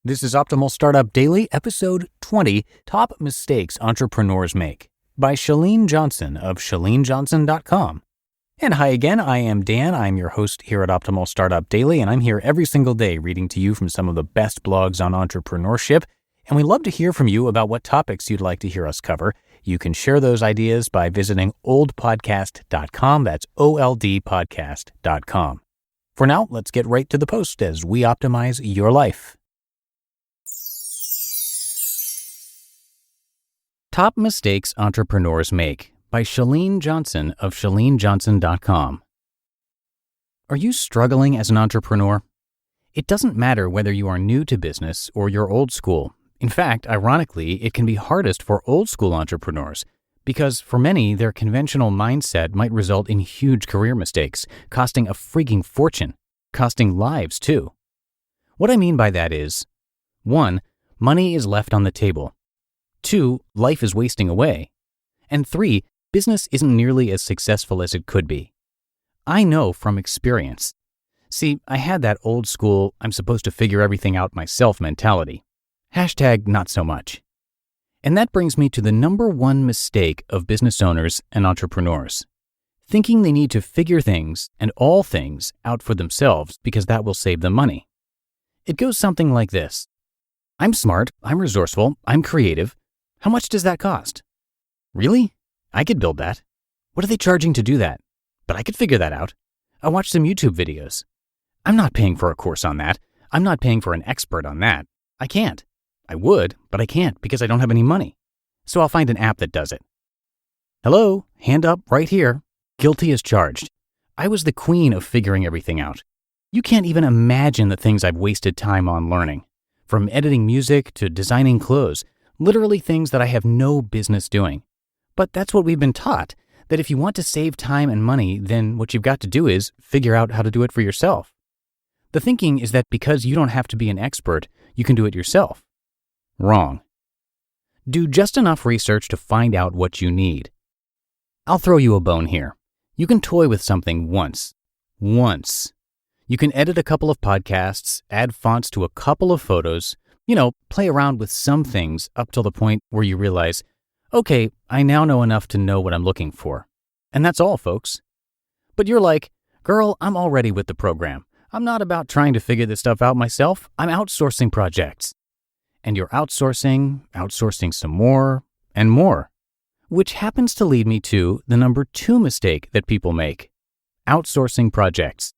This is Optimal Startup Daily, Episode 20, Top Mistakes Entrepreneurs Make, by Chalene Johnson of ChaleneJohnson.com. And hi again, I am Dan. I'm your host here at Optimal Startup Daily, and I'm here every single day reading to you from some of the best blogs on entrepreneurship. And we love to hear from you about what topics you'd like to hear us cover. You can share those ideas by visiting oldpodcast.com. That's oldpodcast.com. For now, let's get right to the post as we optimize your life. Top Mistakes Entrepreneurs Make, by Chalene Johnson of ChaleneJohnson.com. Are you struggling as an entrepreneur? It doesn't matter whether you are new to business or you're old school. In fact, ironically, it can be hardest for old school entrepreneurs because for many, their conventional mindset might result in huge career mistakes, costing a freaking fortune, costing lives too. What I mean by that is, 1, money is left on the table. 2, life is wasting away. And 3, business isn't nearly as successful as it could be. I know from experience. See, I had that old school, I'm supposed to figure everything out myself mentality. Hashtag not so much. And that brings me to the number one mistake of business owners and entrepreneurs. Thinking they need to figure things and all things out for themselves because that will save them money. It goes something like this. I'm smart, I'm resourceful, I'm creative. How much does that cost? Really? I could build that. What are they charging to do that? But I could figure that out. I watched some YouTube videos. I'm not paying for a course on that. I'm not paying for an expert on that. I can't. I would, but I can't because I don't have any money. So I'll find an app that does it. Hello, hand up right here. Guilty as charged. I was the queen of figuring everything out. You can't even imagine the things I've wasted time on learning. From editing music to designing clothes. Literally things that I have no business doing. But that's what we've been taught, that if you want to save time and money, then what you've got to do is figure out how to do it for yourself. The thinking is that because you don't have to be an expert, you can do it yourself. Wrong. Do just enough research to find out what you need. I'll throw you a bone here. You can toy with something once. Once. You can edit a couple of podcasts, add fonts to a couple of photos, play around with some things up till the point where you realize, okay, I now know enough to know what I'm looking for. And that's all, folks. But you're like, girl, I'm already with the program. I'm not about trying to figure this stuff out myself. I'm outsourcing projects. And you're outsourcing some more and more. Which happens to lead me to the number 2 mistake that people make. Outsourcing projects.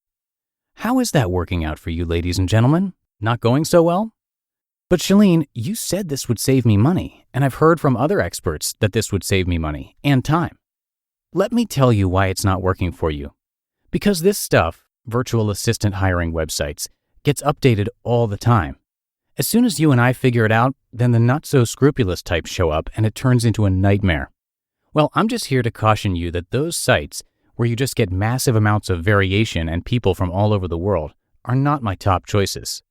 How is that working out for you, ladies and gentlemen? Not going so well? But Chalene, you said this would save me money, and I've heard from other experts that this would save me money and time. Let me tell you why it's not working for you. Because this stuff, virtual assistant hiring websites, gets updated all the time. As soon as you and I figure it out, then the not-so-scrupulous types show up and it turns into a nightmare. Well, I'm just here to caution you that those sites, where you just get massive amounts of variation and people from all over the world, are not my top choices.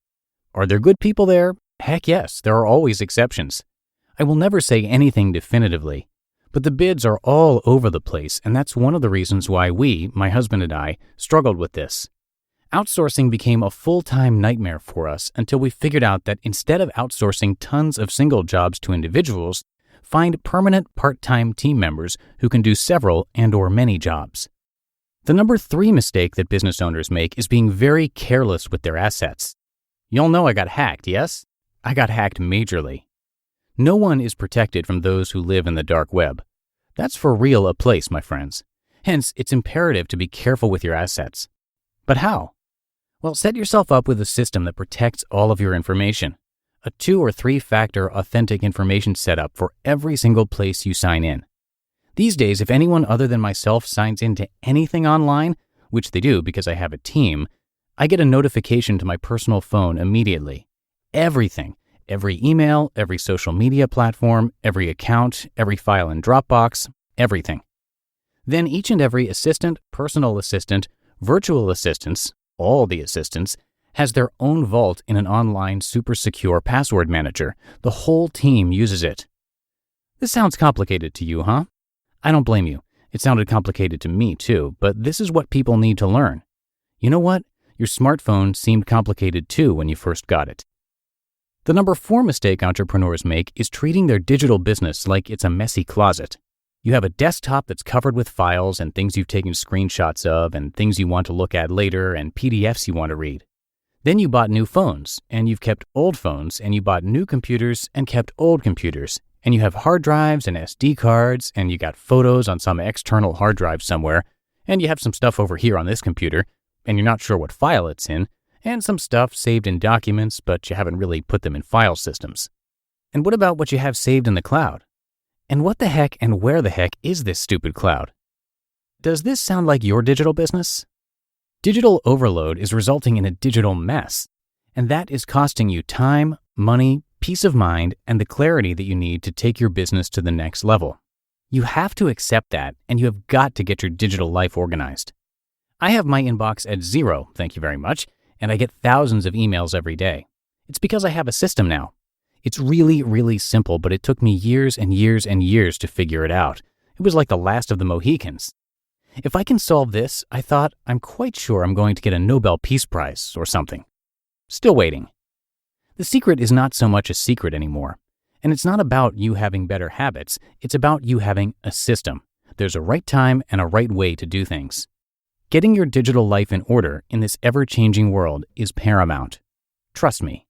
Are there good people there? Heck yes, there are always exceptions. I will never say anything definitively, but the bids are all over the place, and that's one of the reasons why we, my husband and I, struggled with this. Outsourcing became a full-time nightmare for us until we figured out that instead of outsourcing tons of single jobs to individuals, find permanent part-time team members who can do several and/or many jobs. The number 3 mistake that business owners make is being very careless with their assets. Y'all know I got hacked, yes? I got hacked majorly. No one is protected from those who live in the dark web. That's for real a place, my friends. Hence, it's imperative to be careful with your assets. But how? Well, set yourself up with a system that protects all of your information. A 2 or 3-factor authentic information setup for every single place you sign in. These days, if anyone other than myself signs into anything online, which they do because I have a team, I get a notification to my personal phone immediately. Everything, every email, every social media platform, every account, every file in Dropbox, everything. Then each and every assistant, personal assistant, virtual assistants, all the assistants, has their own vault in an online super secure password manager. The whole team uses it. This sounds complicated to you, huh? I don't blame you. It sounded complicated to me too, but this is what people need to learn. You know what? Your smartphone seemed complicated too when you first got it. The number 4 mistake entrepreneurs make is treating their digital business like it's a messy closet. You have a desktop that's covered with files and things you've taken screenshots of and things you want to look at later and PDFs you want to read. Then you bought new phones, and you've kept old phones, and you bought new computers and kept old computers, and you have hard drives and SD cards, and you got photos on some external hard drive somewhere, and you have some stuff over here on this computer, and you're not sure what file it's in, and some stuff saved in documents, but you haven't really put them in file systems. And what about what you have saved in the cloud? And what the heck and where the heck is this stupid cloud? Does this sound like your digital business? Digital overload is resulting in a digital mess, and that is costing you time, money, peace of mind, and the clarity that you need to take your business to the next level. You have to accept that, and you have got to get your digital life organized. I have my inbox at 0, thank you very much, and I get thousands of emails every day. It's because I have a system now. It's really, really simple, but it took me years and years and years to figure it out. It was like the last of the Mohicans. If I can solve this, I thought, I'm quite sure I'm going to get a Nobel Peace Prize or something. Still waiting. The secret is not so much a secret anymore. And it's not about you having better habits. It's about you having a system. There's a right time and a right way to do things. Getting your digital life in order in this ever-changing world is paramount. Trust me.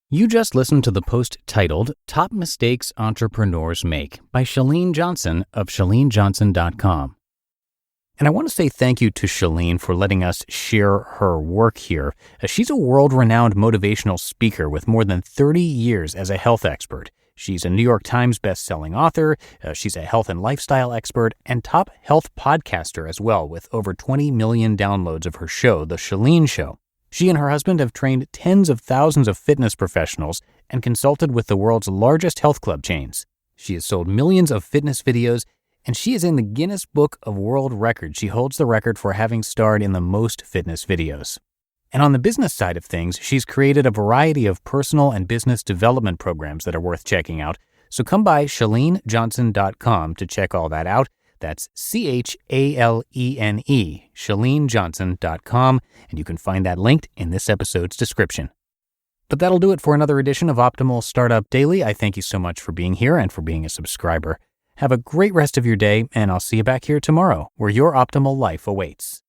You just listened to the post titled Top Mistakes Entrepreneurs Make by Chalene Johnson of ChaleneJohnson.com. And I want to say thank you to Chalene for letting us share her work here. She's a world-renowned motivational speaker with more than 30 years as a health expert. She's a New York Times best-selling author, she's a health and lifestyle expert, and top health podcaster as well, with over 20 million downloads of her show, The Chalene Show. She and her husband have trained tens of thousands of fitness professionals and consulted with the world's largest health club chains. She has sold millions of fitness videos, and she is in the Guinness Book of World Records. She holds the record for having starred in the most fitness videos. And on the business side of things, she's created a variety of personal and business development programs that are worth checking out. So come by ChaleneJohnson.com to check all that out. That's CHALENE, ChaleneJohnson.com, and you can find that linked in this episode's description. But that'll do it for another edition of Optimal Startup Daily. I thank you so much for being here and for being a subscriber. Have a great rest of your day, and I'll see you back here tomorrow, where your optimal life awaits.